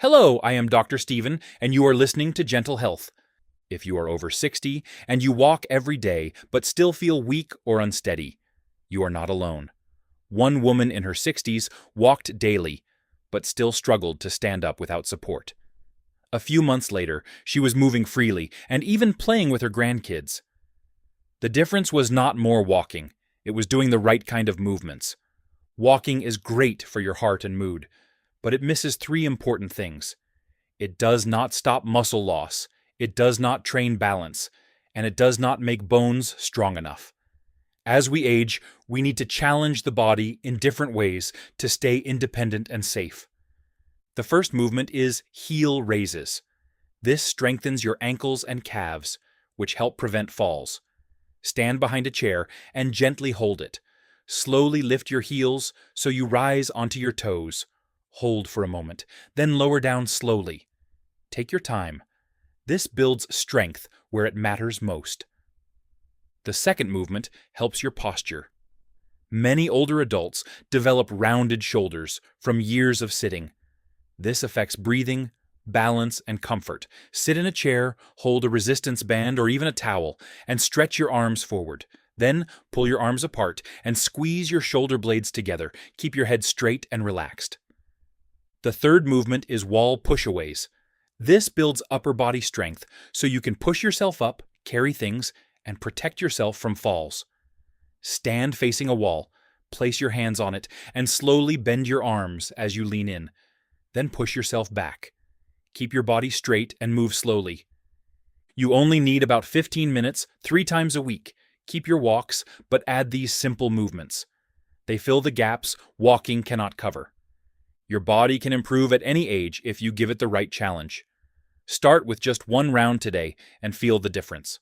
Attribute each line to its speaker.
Speaker 1: Hello, I am Dr. Stephen, and you are listening to Gentle Health. If you are over 60 and you walk every day but still feel weak or unsteady, you are not alone. One woman in her 60s walked daily but still struggled to stand up without support. A few months later, she was moving freely and even playing with her grandkids. The difference was not more walking, it was doing the right kind of movements. Walking is great for your heart and mood, but it misses three important things. It does not stop muscle loss, it does not train balance, and it does not make bones strong enough. As we age, we need to challenge the body in different ways to stay independent and safe. The first movement is heel raises. This strengthens your ankles and calves, which help prevent falls. Stand behind a chair and gently hold it. Slowly lift your heels so you rise onto your toes. Hold for a moment, then lower down slowly. Take your time. This builds strength where it matters most. The second movement helps your posture. Many older adults develop rounded shoulders from years of sitting. This affects breathing, balance, and comfort. Sit in a chair, hold a resistance band or even a towel, and stretch your arms forward. Then pull your arms apart and squeeze your shoulder blades together. Keep your head straight and relaxed. The third movement is wall pushaways. This builds upper body strength so you can push yourself up, carry things, and protect yourself from falls. Stand facing a wall, place your hands on it, and slowly bend your arms as you lean in. Then push yourself back. Keep your body straight and move slowly. You only need about 15 minutes, 3 times a week. Keep your walks, but add these simple movements. They fill the gaps walking cannot cover. Your body can improve at any age if you give it the right challenge. Start with just 1 round today and feel the difference.